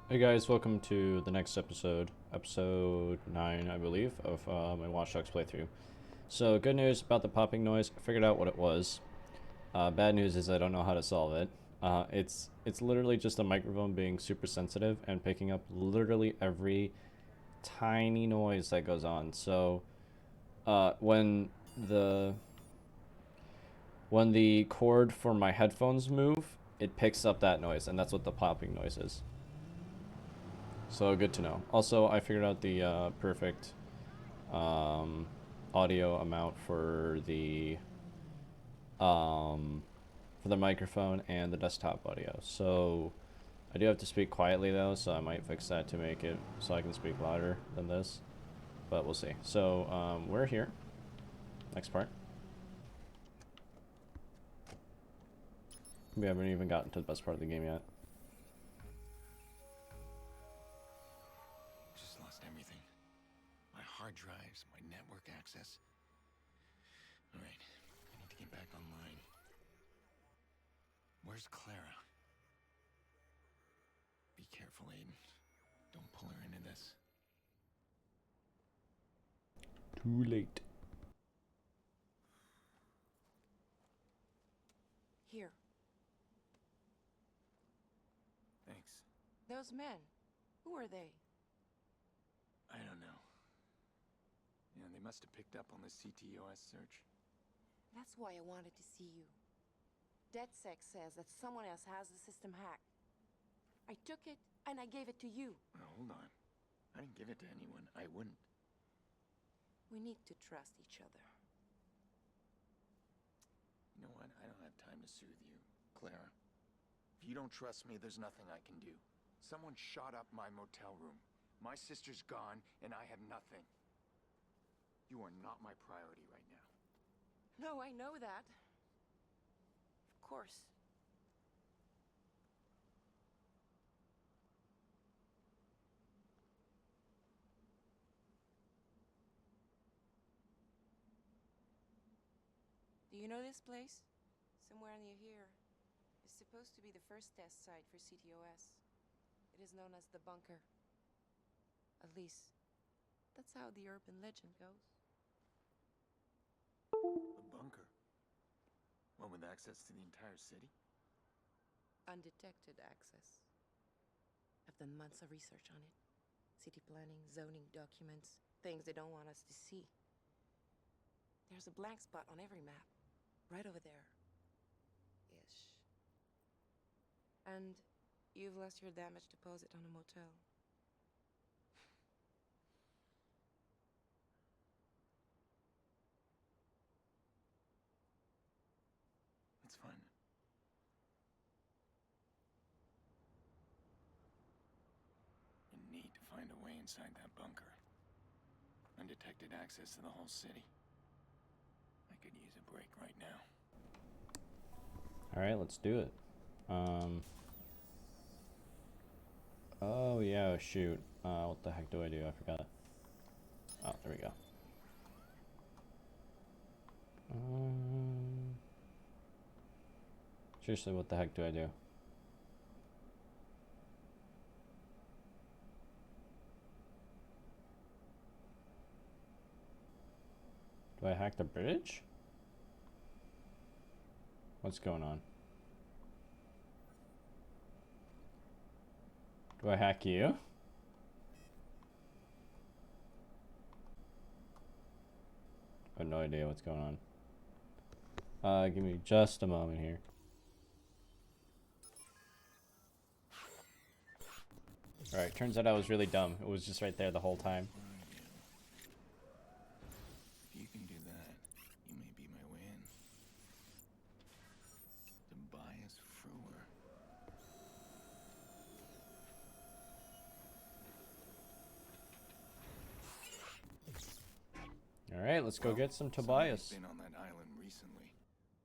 Hey guys, welcome to the next episode 9, I believe, of my Watch Dogs playthrough. So, good news about the popping noise, I figured out what it was. Bad news is I don't know how to solve it. It's literally just a microphone being super sensitive and picking up literally every tiny noise that goes on. So, when the cord for my headphones move, it picks up that noise, and that's what the popping noise is. So good to know. Also, I figured out the perfect audio amount for the microphone and the desktop audio. So I do have to speak quietly though, so I might fix that to make it so I can speak louder than this. But we'll see. So we're here. Next part. We haven't even gotten to the best part of the game yet. Just lost everything. My hard drives, my network access. All right, I need to get back online. Where's Clara? Be careful, Aiden. Don't pull her into this. Too late. Here. Thanks. Those men. Who are they? I don't know. Yeah, they must have picked up on the CTOS search. That's why I wanted to see you. DedSec says that someone else has the system hacked. I took it, and I gave it to you. Now, hold on. I didn't give it to anyone. I wouldn't. We need to trust each other. You know what? I don't have time to soothe you, Clara. If you don't trust me, there's nothing I can do. Someone shot up my motel room. My sister's gone, and I have nothing. You are not my priority right now. No, I know that. Of course. Do you know this place? Somewhere near here. It's supposed to be the first test site for CTOS. It is known as the bunker. At least, that's how the urban legend goes. The bunker? One with access to the entire city? Undetected access. I've done months of research on it. City planning, zoning documents, things they don't want us to see. There's a blank spot on every map. Right over there. Ish. And you've lost your damage deposit on a motel. It's fine. You need to find a way inside that bunker. Undetected access to the whole city. I could use a break right now. Alright, let's do it. Oh yeah, shoot. What the heck do I do? I forgot. Oh, there we go. Seriously, what the heck do I do? Do I hack the bridge? What's going on? Do I hack you? I have no idea what's going on. Give me just a moment here. Alright, turns out I was really dumb. It was just right there the whole time. If you can do that, you may be my way in. Tobias Frewer. Alright, let's go get some Tobias. Been on that island recently.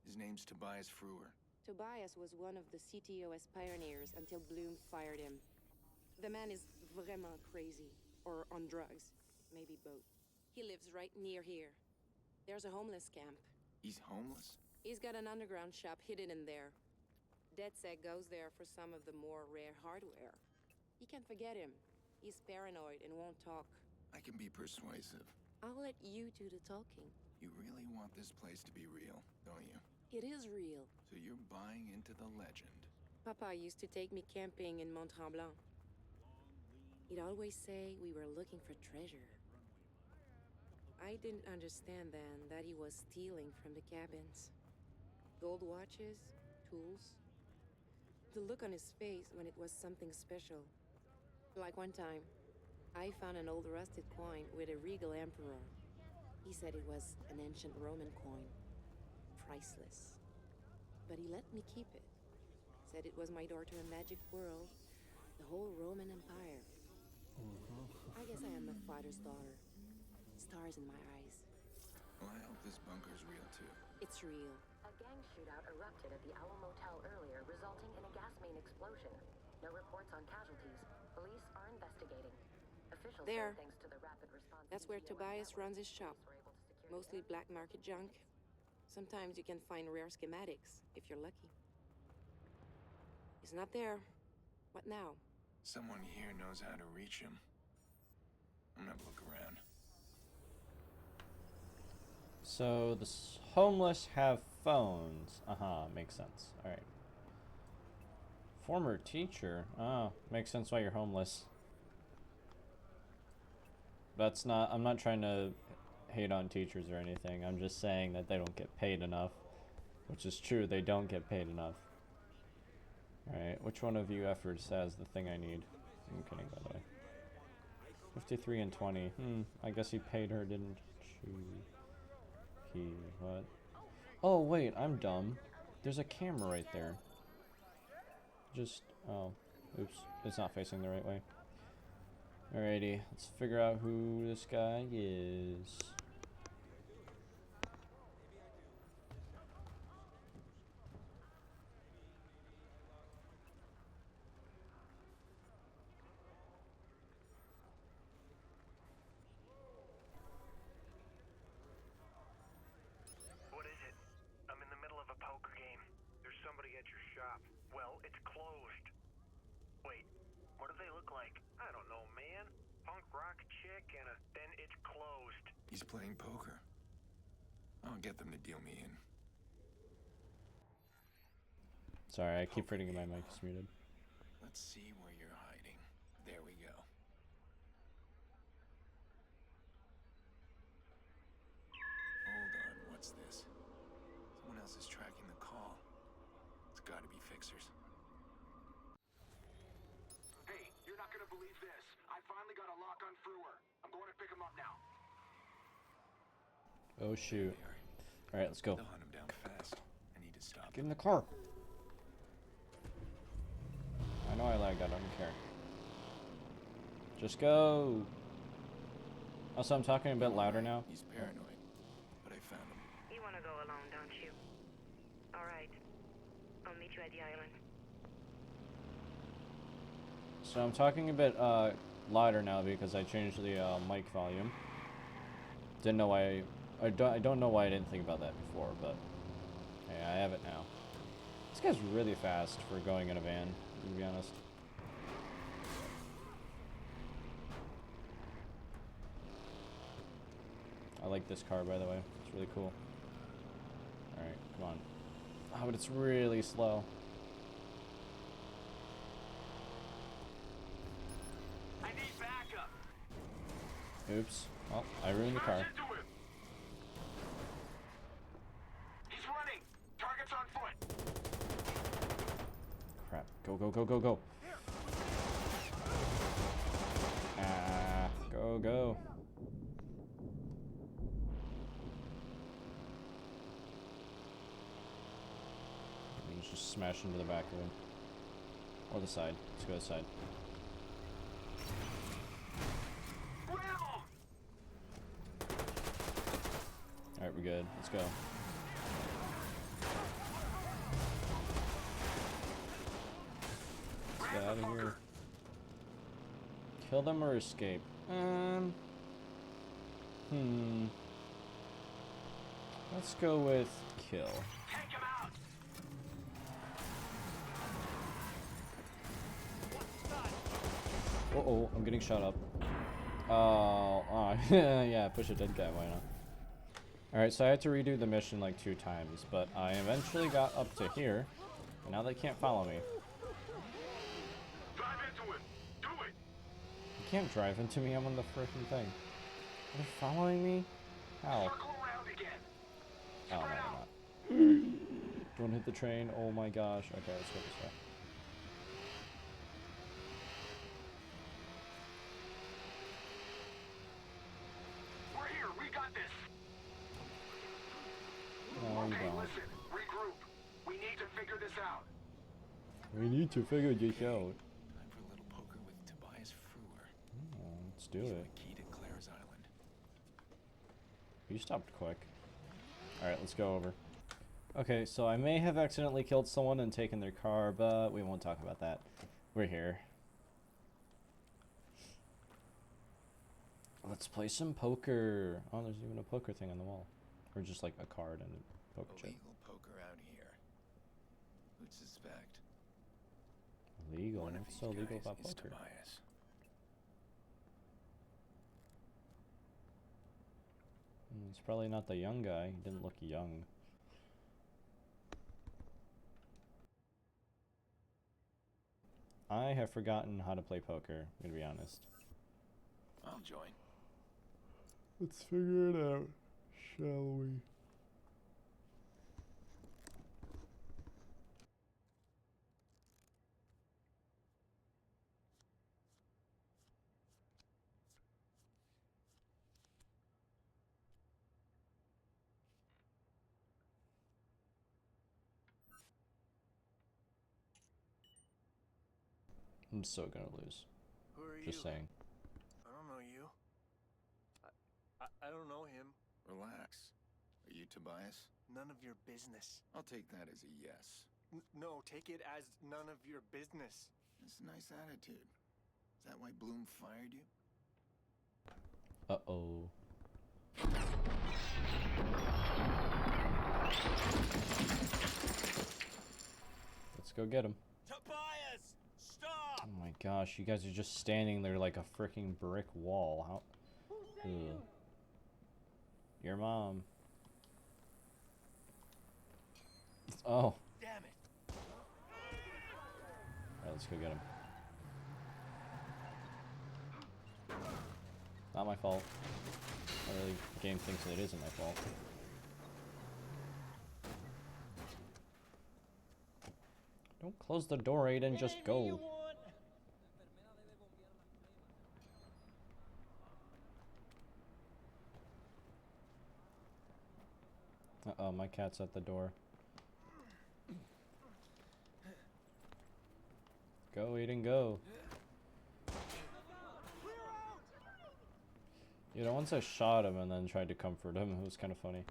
His name's Tobias Frewer. Tobias was one of the CTOS pioneers until Bloom fired him. The man is vraiment crazy. Or on drugs. Maybe both. He lives right near here. There's a homeless camp. He's homeless? He's got an underground shop hidden in there. DedSec goes there for some of the more rare hardware. He can't forget him. He's paranoid and won't talk. I can be persuasive. I'll let you do the talking. You really want this place to be real, don't you? It is real. So you're buying into the legend. Papa used to take me camping in Mont Tremblant. He'd always say we were looking for treasure. I didn't understand then that he was stealing from the cabins. Gold watches, tools. The look on his face when it was something special. Like one time, I found an old rusted coin with a regal emperor. He said it was an ancient Roman coin. Priceless. But he let me keep it. Said it was my door to a magic world. The whole Roman Empire. I guess I am a fighter's daughter. Stars in my eyes. Well, I hope this bunker's real too. It's real. A gang shootout erupted at the Owl Motel earlier, resulting in a gas main explosion. No reports on casualties. Police are investigating. Officials There. say thanks to the rapid response. That's where DTOS Tobias network, runs his shop. police were able to secure the Mostly area. black market junk. Sometimes you can find rare schematics, if you're lucky. He's not there. What now? Someone here knows how to reach him. I'm gonna look around. So the homeless have phones. Makes sense. All right. Former teacher. Oh, makes sense why you're homeless. That's not. I'm not trying to hate on teachers or anything. I'm just saying that they don't get paid enough, which is true. They don't get paid enough. All right. Which one of you efforts has the thing I need? I'm kidding, by the way. 53 and 20. I guess he paid her, didn't she? What? Oh, wait, I'm dumb. There's a camera right there. Oh, oops. It's not facing the right way. Alrighty, let's figure out who this guy is. What is it? I'm in the middle of a poker game. There's somebody at your shop. Well, it's closed. Wait, what do they look like? I don't know, man. Punk rock chick and a... Then it's closed. He's playing poker. I'll get them to deal me in. Sorry, I keep forgetting my mic is muted. Let's see where you're hiding. There we go. Hold on, what's this? Someone else is tracking the call. It's gotta be fixers. Hey, you're not gonna believe this. I finally got a lock on Frewer. I'm going to pick him up now. Oh shoot. They are. Alright, let's go. They'll hunt him down fast. I need to stop Get in them. the car. I know I lagged out, I don't care. Just go. Also, I'm talking a bit louder now. He's paranoid, but I found him. You want to go alone, don't you? All right. I'll meet you at the island. So I'm talking a bit louder now because I changed the mic volume. Didn't know why. I don't know why I didn't think about that before, but hey, I have it now. This guy's really fast for going in a van, to be honest. I like this car, by the way. It's really cool. Alright, come on. Oh, but it's really slow. I need backup. Oops. Well, I ruined the car. Into him. He's running. Target's on foot. Crap. Go, go, go, go, go. Ah, go, go. Let's just smash into the back of him. Or the side. Let's go to the side. Alright, we're good. Let's go. Let's get out of here. Kill them or escape? Let's go with kill. Take him out. Uh-oh, I'm getting shot up. Oh, yeah, push a dead guy, why not? Alright, so I had to redo the mission like 2 times, but I eventually got up to here, and now they can't follow me. Drive into him. Do it. You can't drive into me, I'm on the freaking thing. They're following me? How? Circle around again. Oh, no, Spread they're out. not. Don't hit the train, oh my gosh. Okay, let's go this way. We're here. We got this. No, you Okay, don't. listen. Regroup. We need to figure this out. We need to figure this out. Time for a little poker with Tobias Frewer. Oh, let's do He's it. the key to Claire's Island. You stopped quick. Alright, let's go over. Okay, so I may have accidentally killed someone and taken their car, but we won't talk about that. We're here. Let's play some poker. Oh, there's even a poker thing on the wall. Or just like a card and a poker chip. Illegal poker out here. Who'd suspect? Legal? One of What's these so legal guys about is poker? Tobias. It's probably not the young guy. He didn't look young. I have forgotten how to play poker, I'm gonna be honest. I'll join. Let's figure it out, shall we? I'm so gonna lose. Who are Just you? saying. I don't know you. I don't know him. Relax. Are you Tobias? None of your business. I'll take that as a yes. No, take it as none of your business. That's a nice attitude. Is that why Bloom fired you? Uh-oh. Let's go get him. Tobias, stop! Oh my gosh, you guys are just standing there like a freaking brick wall. How? Ugh. Your mom. Oh. Damn it! Alright, let's go get him. Not my fault. Not really. The game thinks it isn't my fault. Don't close the door, Aiden. Just go. Uh-oh, my cat's at the door. Go, Aiden, go. You know, once I shot him and then tried to comfort him, it was kind of funny.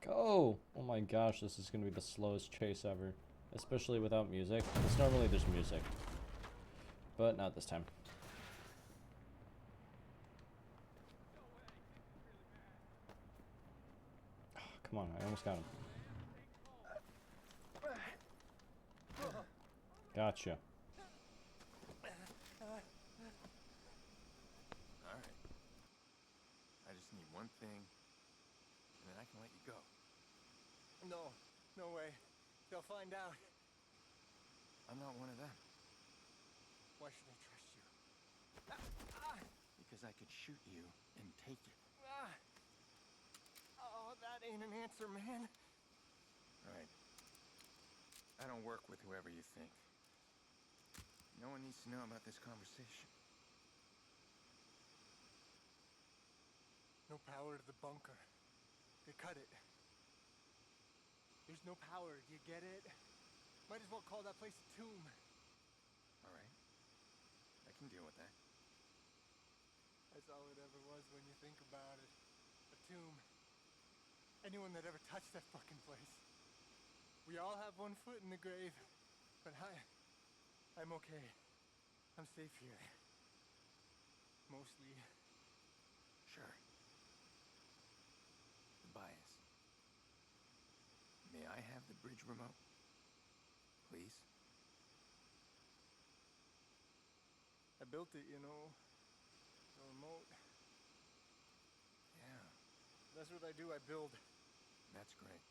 Go! Oh my gosh, this is gonna be the slowest chase ever. Especially without music. Because normally there's music. But not this time. Oh, come on, I almost got him. Gotcha. Alright. I just need one thing, and then I can let you go. No, no way. They'll find out. I'm not one of them. Why should I trust you? Because I could shoot you and take it. Oh, that ain't an answer, man. Alright. I don't work with whoever you think. No one needs to know about this conversation. No power to the bunker. They cut it. There's no power, do you get it? Might as well call that place a tomb. Alright. I can deal with that. That's all it ever was when you think about it. A tomb. Anyone that ever touched that fucking place. We all have one foot in the grave. But I'm okay. I'm safe here. Mostly. Sure. Tobias. May I have the bridge remote? Please? built it, you know. The remote. Yeah, That's what I do, I build. that's great.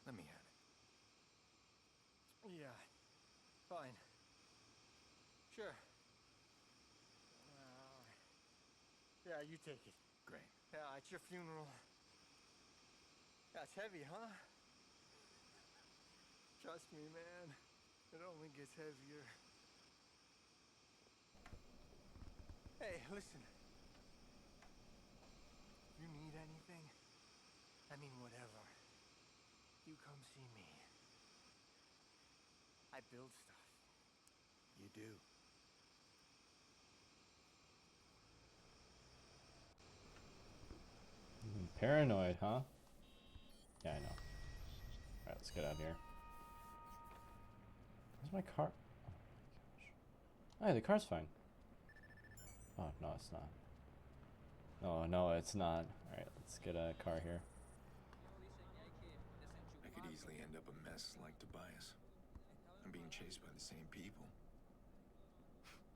Let me have it. Yeah, fine. Sure. Yeah, you take it. Great. Yeah, it's your funeral. Yeah, it's heavy, huh? Trust me, man. It only gets heavier. Hey, listen. If you need anything, I mean whatever, you come see me. I build stuff. You do. Paranoid, huh? Yeah, I know. Alright, let's get out of here. Where's my car? Oh my gosh. Hey, the car's fine. Oh, no, it's not. Oh, no, it's not. Alright, let's get a car here. I could easily end up a mess like Tobias. I'm being chased by the same people.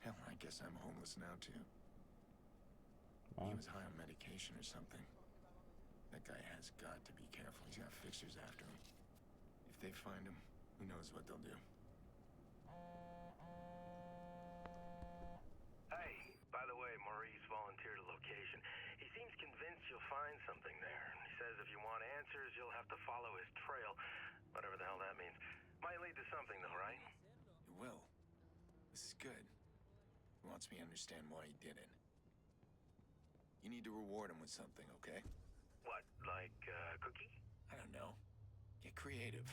Hell, I guess I'm homeless now, too. Wow. He was high on medication or something. That guy has got to be careful. He's got fixers after him. If they find him, who knows what they'll do. Hey, by the way, Maurice volunteered a location. He seems convinced you'll find something there. He says if you want answers, you'll have to follow his trail. Whatever the hell that means. Might lead to something, though, right? It will. This is good. He wants me to understand why he did it. You need to reward him with something, okay? What, like a cookie? I don't know. Get creative.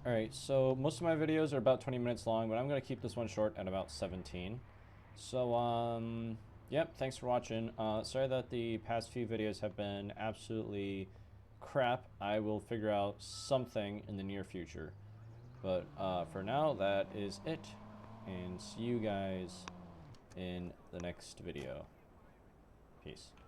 Alright, so most of my videos are about 20 minutes long, but I'm going to keep this one short at about 17. So, yep, thanks for watching. Sorry that the past few videos have been absolutely crap. I will figure out something in the near future. But for now, that is it. And see you guys in the next video. Peace.